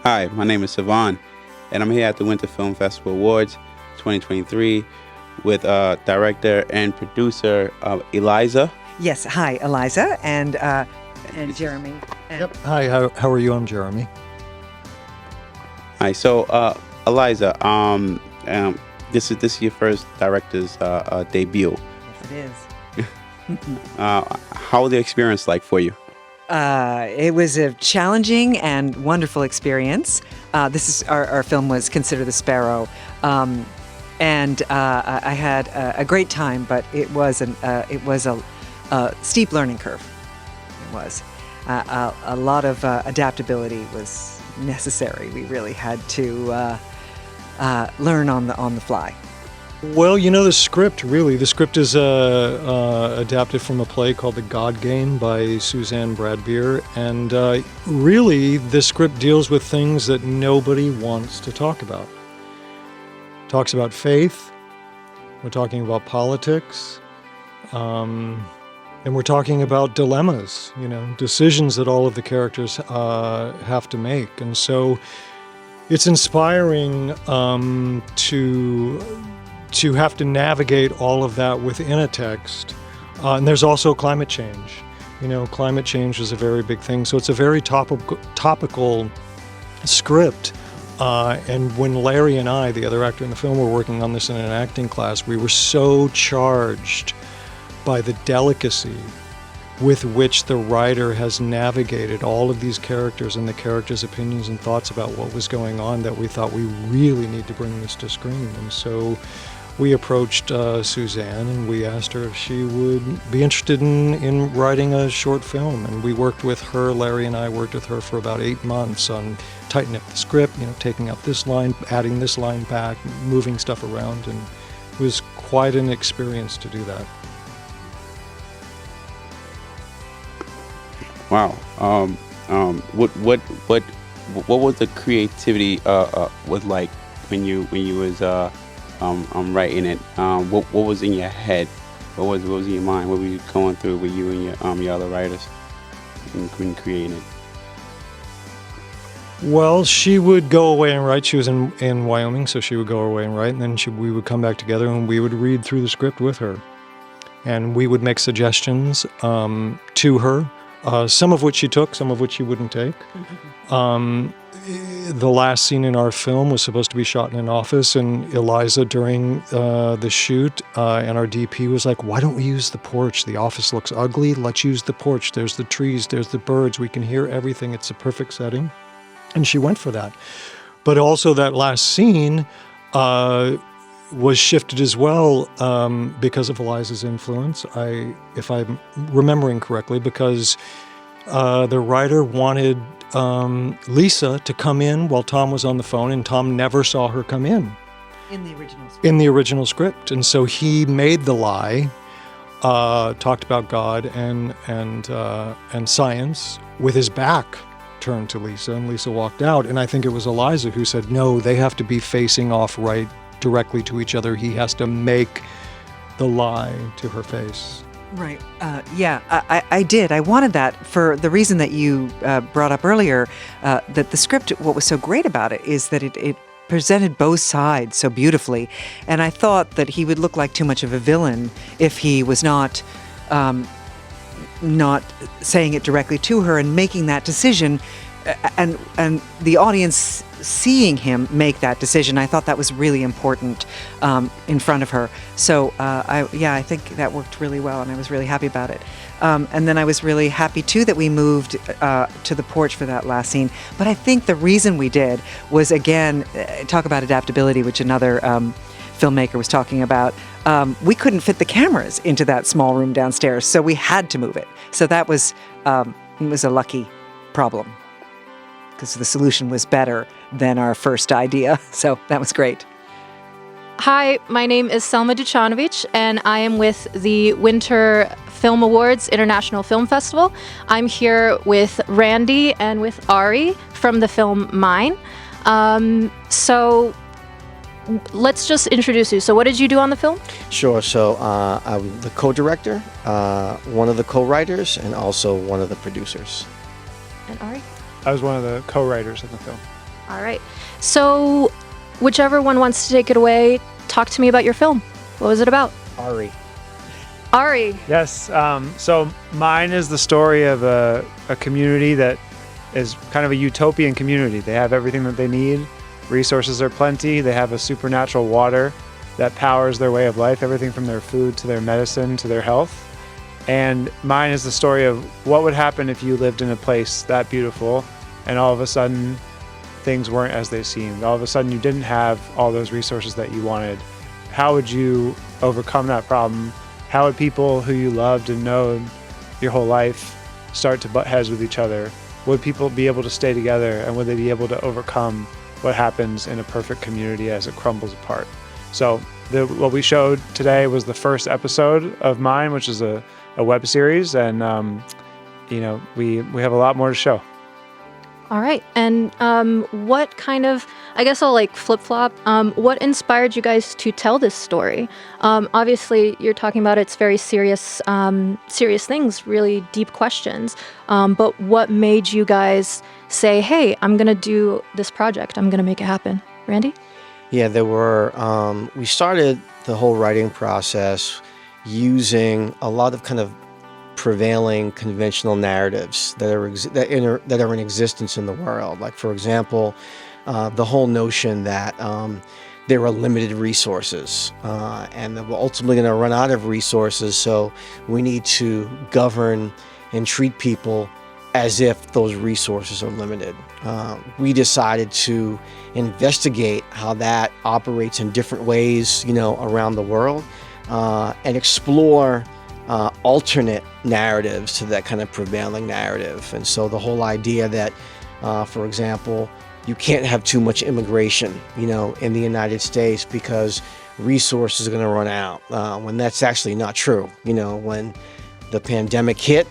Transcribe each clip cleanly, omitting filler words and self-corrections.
Hi, my name is Savangh, and I'm here at the Winter Film Festival Awards 2023 with director and producer Eliza. Yes, hi, Eliza, and Jeremy. Yep. Hi, how are you? I'm Jeremy. Hi, so Eliza, this is your first director's debut. Yes, it is. How was the experience like for you? It was a challenging and wonderful experience. This is our film was considered the Sparrow, and I had a great time, but it was a steep learning curve. It was a lot of adaptability was necessary. We really had to learn on the fly. Well, the script is adapted from a play called The God Game by Suzanne Bradbeer, and really the script deals with things that nobody wants to talk about. Talks about faith, we're talking about politics, and we're talking about dilemmas, decisions that all of the characters have to make. And so it's inspiring to have to navigate all of that within a text. And there's also climate change. Climate change is a very big thing. So it's a very topical script. And when Larry and I, the other actor in the film, were working on this in an acting class, we were so charged by the delicacy with which the writer has navigated all of these characters and the characters' opinions and thoughts about what was going on that we thought we really need to bring this to screen. And so we approached Suzanne and we asked her if she would be interested in writing a short film. And we worked with her, Larry and I worked with her for about 8 months on tightening up the script, taking out this line, adding this line back, moving stuff around. And it was quite an experience to do that. Wow. What was the creativity was like when you was writing it? What was in your head? What was in your mind? What were you going through with you and your other writers when creating it? Well, she would go away and write. She was in Wyoming, so she would go away and write, and then we would come back together and we would read through the script with her, and we would make suggestions to her. Some of which she took, some of which she wouldn't take. The last scene in our film was supposed to be shot in an office, and Eliza, during the shoot, and our DP was like, why don't we use the porch? The office looks ugly. Let's use the porch. There's the trees, there's the birds. We can hear everything. It's a perfect setting. And she went for that. But also that last scene was shifted as well because of Eliza's influence, if I'm remembering correctly, because the writer wanted Lisa to come in while Tom was on the phone, and Tom never saw her come in. In the original script. In the original script. And so he made the lie, talked about God and science with his back turned to Lisa, and Lisa walked out. And I think it was Eliza who said, no, they have to be facing off right directly to each other. He has to make the lie to her face. Right. Yeah, I did. I wanted that for the reason that you brought up earlier, that the script, what was so great about it is that it presented both sides so beautifully. And I thought that he would look like too much of a villain if he was not saying it directly to her and making that decision, and the audience seeing him make that decision. I thought that was really important in front of her. So I think that worked really well, and I was really happy about it. And then I was really happy too that we moved to the porch for that last scene. But I think the reason we did was, again, talk about adaptability, which another filmmaker was talking about. We couldn't fit the cameras into that small room downstairs, so we had to move it. So that was a lucky problem, because the solution was better than our first idea. So that was great. Hi, my name is Selma Ducanovic, and I am with the Winter Film Awards International Film Festival. I'm here with Randy and with Ari from the film Mine. So let's just introduce you. So what did you do on the film? Sure. So I'm the co-director, one of the co-writers, and also one of the producers. And Ari? I was one of the co-writers of the film. All right. So, whichever one wants to take it away, talk to me about your film. What was it about? Ari. Ari. Yes. So mine is the story of a community that is kind of a utopian community. They have everything that they need. Resources are plenty. They have a supernatural water that powers their way of life, everything from their food to their medicine to their health. And mine is the story of what would happen if you lived in a place that beautiful and all of a sudden things weren't as they seemed. All of a sudden you didn't have all those resources that you wanted. How would you overcome that problem? How would people who you loved and known your whole life start to butt heads with each other? Would people be able to stay together, and would they be able to overcome what happens in a perfect community as it crumbles apart? So what we showed today was the first episode of mine, which is a web series, and we have a lot more to show. All right. And what kind of, I guess I'll flip-flop, what inspired you guys to tell this story? Obviously, you're talking about it's very serious things, really deep questions. But what made you guys say, hey, I'm going to do this project. I'm going to make it happen? Randy? Yeah, there were, we started the whole writing process using a lot of kind of prevailing conventional narratives that are in existence in the world. Like, for example, the whole notion that there are limited resources and that we're ultimately going to run out of resources, so we need to govern and treat people as if those resources are limited. We decided to investigate how that operates in different ways, around the world, and explore alternate narratives to that kind of prevailing narrative. And so the whole idea that, for example, you can't have too much immigration, in the United States because resources are going to run out, when that's actually not true. When the pandemic hit,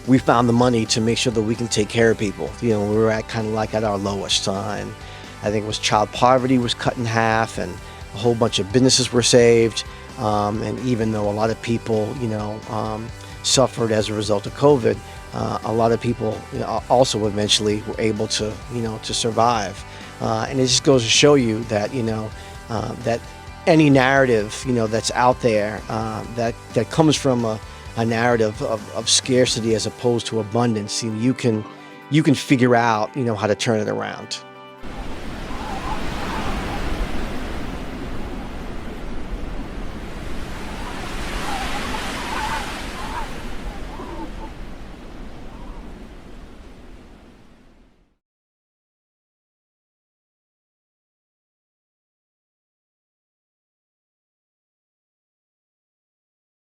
we found the money to make sure that we can take care of people. We were at kind of like at our lowest time. I think it was child poverty was cut in half, and a whole bunch of businesses were saved. And even though a lot of people, suffered as a result of COVID, a lot of people also eventually were able to, to survive. And it just goes to show you that, that any narrative, that's out there, that comes from a narrative of scarcity as opposed to abundance, you can figure out, how to turn it around.